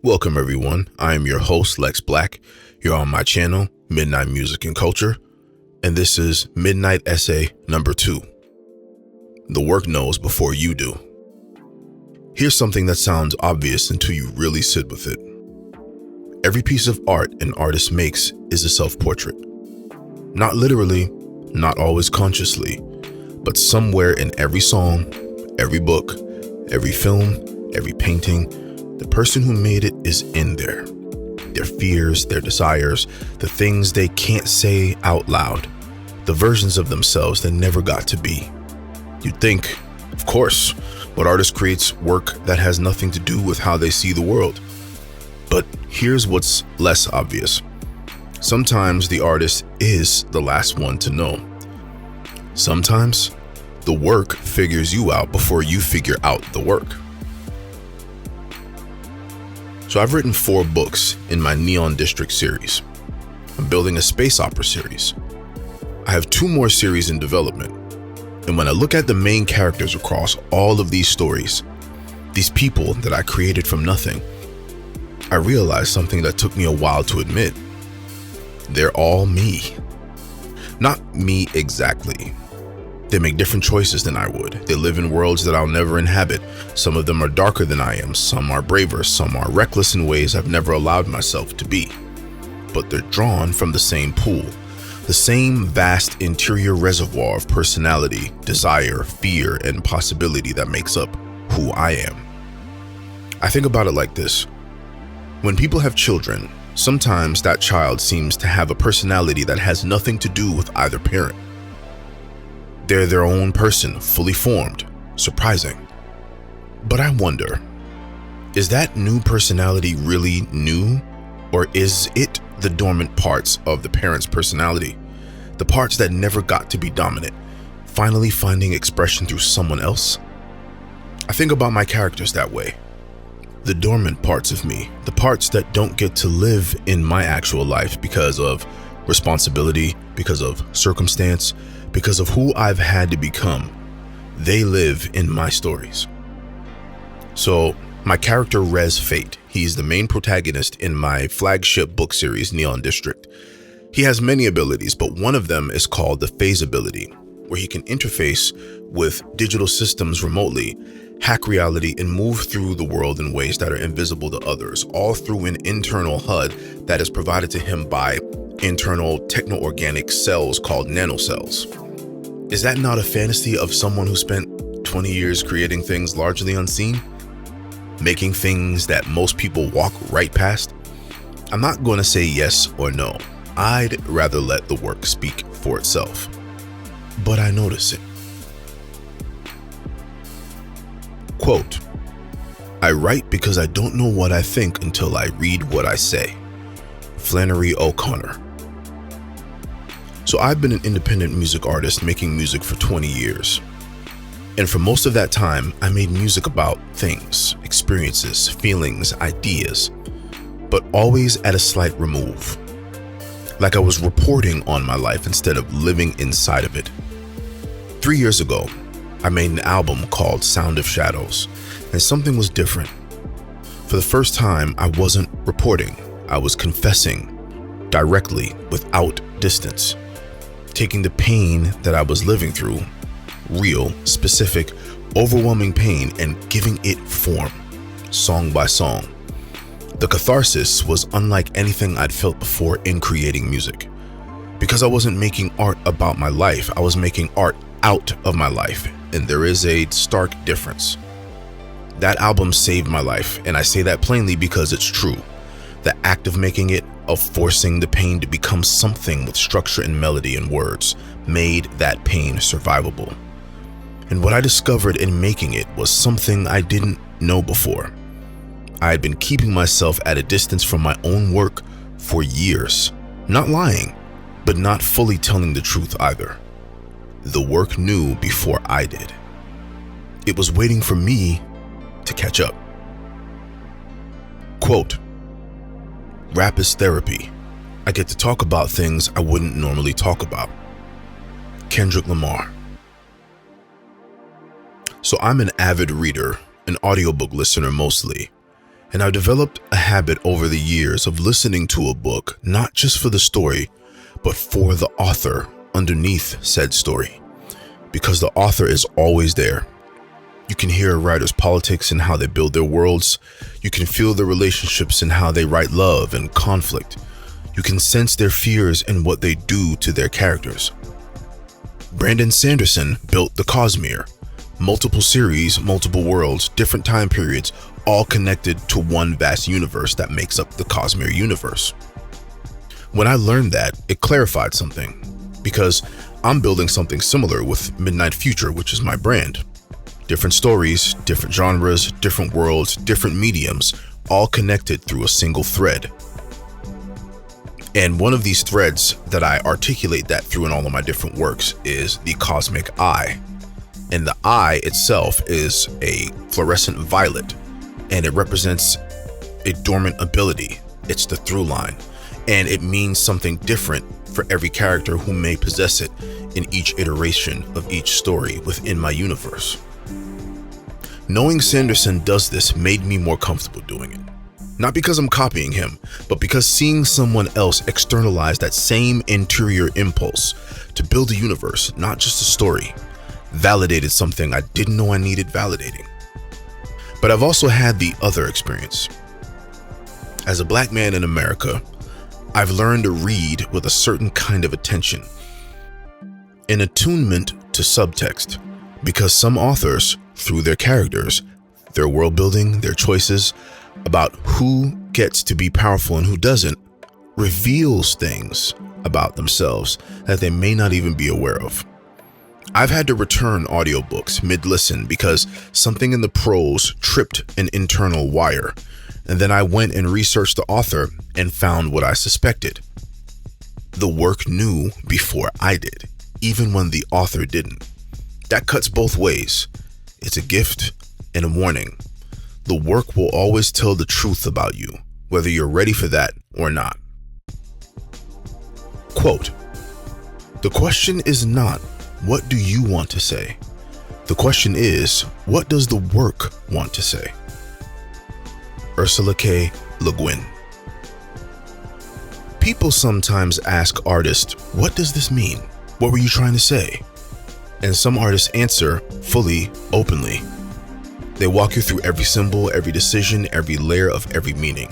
Welcome everyone, I am your host Lex Black. You're on my channel, Midnight Music and Culture, and this is Midnight Essay number 2. The work knows before you do. Here's something that sounds obvious until you really sit with it. Every piece of art an artist makes is a self-portrait. Not literally, not always consciously, but somewhere in every song, every book, every film, every painting, the person who made it is in there. Their fears, their desires, the things they can't say out loud, the versions of themselves that never got to be. You'd think, of course, what artist creates work that has nothing to do with how they see the world. But here's what's less obvious. Sometimes the artist is the last one to know. Sometimes the work figures you out before you figure out the work. So I've written 4 books in my Neon District series. I'm building a space opera series. I have 2 more series in development. And when I look at the main characters across all of these stories, these people that I created from nothing, I realized something that took me a while to admit. They're all me. Not me exactly. They make different choices than I would. They live in worlds that I'll never inhabit. Some of them are darker than I am. Some are braver. Some are reckless in ways I've never allowed myself to be. But they're drawn from the same pool, the same vast interior reservoir of personality, desire, fear, and possibility that makes up who I am. I think about it like this. When people have children, sometimes that child seems to have a personality that has nothing to do with either parent. They're their own person, fully formed, surprising. But I wonder, is that new personality really new? Or is it the dormant parts of the parent's personality? The parts that never got to be dominant, finally finding expression through someone else? I think about my characters that way. The dormant parts of me, the parts that don't get to live in my actual life because of responsibility, because of circumstance, because of who I've had to become. They live in my stories. So my character Rez Fate, he's the main protagonist in my flagship book series, Neon District. He has many abilities, but one of them is called the phase ability, where he can interface with digital systems remotely, hack reality, and move through the world in ways that are invisible to others, all through an internal HUD that is provided to him by internal techno-organic cells called nanocells. Is that not a fantasy of someone who spent 20 years creating things largely unseen? Making things that most people walk right past? I'm not going to say yes or no. I'd rather let the work speak for itself. But I notice it. Quote, I write because I don't know what I think until I read what I say. Flannery O'Connor. So I've been an independent music artist making music for 20 years. And for most of that time, I made music about things, experiences, feelings, ideas, but always at a slight remove. Like I was reporting on my life instead of living inside of it. 3 years ago, I made an album called Sound of Shadows, and something was different. For the first time, I wasn't reporting. I was confessing directly, without distance. Taking the pain that I was living through, real, specific, overwhelming pain, and giving it form, song by song. The catharsis was unlike anything I'd felt before in creating music. Because I wasn't making art about my life, I was making art out of my life, and there is a stark difference. That album saved my life, and I say that plainly because it's true. The act of making it, of forcing the pain to become something with structure and melody and words, made that pain survivable. And what I discovered in making it was something I didn't know before. I had been keeping myself at a distance from my own work for years, not lying, but not fully telling the truth either. The work knew before I did. It was waiting for me to catch up. Quote, rap is therapy. I get to talk about things I wouldn't normally talk about. Kendrick Lamar. So I'm an avid reader, an audiobook listener mostly, And I've developed a habit over the years of listening to a book, not just for the story, but for the author underneath said story. Because the author is always there. You can hear a writer's politics and how they build their worlds. You can feel their relationships and how they write love and conflict. You can sense their fears and what they do to their characters. Brandon Sanderson built the Cosmere. Multiple series, multiple worlds, different time periods, all connected to one vast universe that makes up the Cosmere universe. When I learned that, it clarified something, because I'm building something similar with Midnight Future, which is my brand. Different stories, different genres, different worlds, different mediums, all connected through a single thread. And one of these threads that I articulate that through in all of my different works is the cosmic eye. And the eye itself is a fluorescent violet, and it represents a dormant ability. It's the through line, and it means something different for every character who may possess it in each iteration of each story within my universe. Knowing Sanderson does this made me more comfortable doing it. Not because I'm copying him, but because seeing someone else externalize that same interior impulse to build a universe, not just a story, validated something I didn't know I needed validating. But I've also had the other experience. As a Black man in America, I've learned to read with a certain kind of attention, an attunement to subtext, because some authors, through their characters, their world building, their choices about who gets to be powerful and who doesn't, reveals things about themselves that they may not even be aware of. I've had to return audiobooks mid-listen because something in the prose tripped an internal wire, and then I went and researched the author and found what I suspected. The work knew before I did, even when the author didn't. That cuts both ways. It's a gift and a warning. The work will always tell the truth about you, whether you're ready for that or not. Quote, "The question is not, what do you want to say? The question is, what does the work want to say?" Ursula K. Le Guin. People sometimes ask artists, what does this mean? What were you trying to say? And some artists answer fully, openly. They walk you through every symbol, every decision, every layer of every meaning.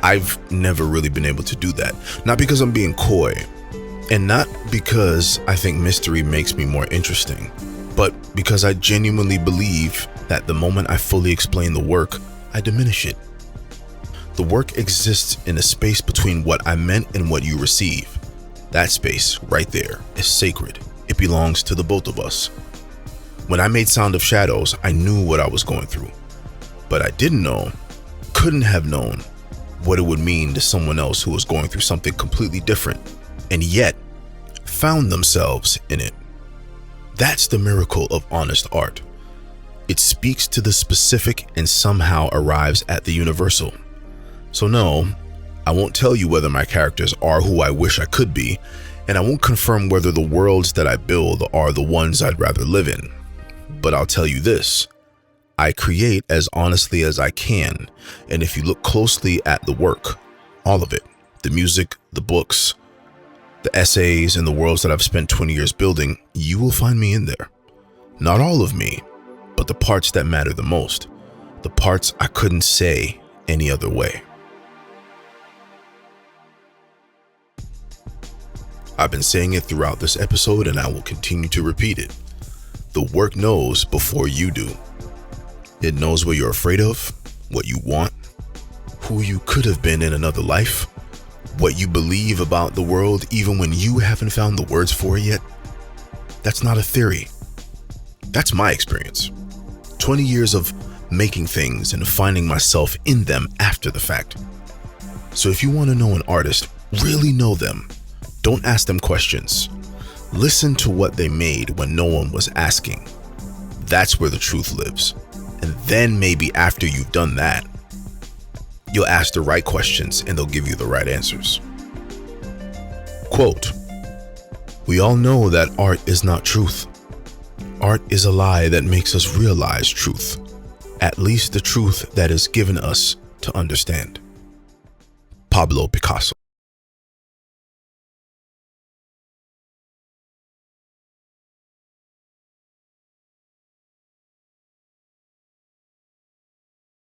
I've never really been able to do that. Not because I'm being coy, and not because I think mystery makes me more interesting, but because I genuinely believe that the moment I fully explain the work, I diminish it. The work exists in a space between what I meant and what you receive. That space right there is sacred. It belongs to the both of us. When I made Sound of Shadows, I knew what I was going through, but I couldn't have known what it would mean to someone else who was going through something completely different and yet found themselves in it. That's the miracle of honest art. It speaks to the specific and somehow arrives at the universal. So no, I won't tell you whether my characters are who I wish I could be, and I won't confirm whether the worlds that I build are the ones I'd rather live in. But I'll tell you this, I create as honestly as I can, and if you look closely at the work, all of it, the music, the books, the essays, and the worlds that I've spent 20 years building, you will find me in there. Not all of me, but the parts that matter the most, the parts I couldn't say any other way. I've been saying it throughout this episode, and I will continue to repeat it. The work knows before you do. It knows what you're afraid of, what you want, who you could have been in another life, what you believe about the world even when you haven't found the words for it yet. That's not a theory. That's my experience. 20 years of making things and finding myself in them after the fact. So if you want to know an artist, really know them. Don't ask them questions. Listen to what they made when no one was asking. That's where the truth lives. And then maybe after you've done that, you'll ask the right questions and they'll give you the right answers. Quote, "We all know that art is not truth. Art is a lie that makes us realize truth, at least the truth that is given us to understand. Pablo Picasso.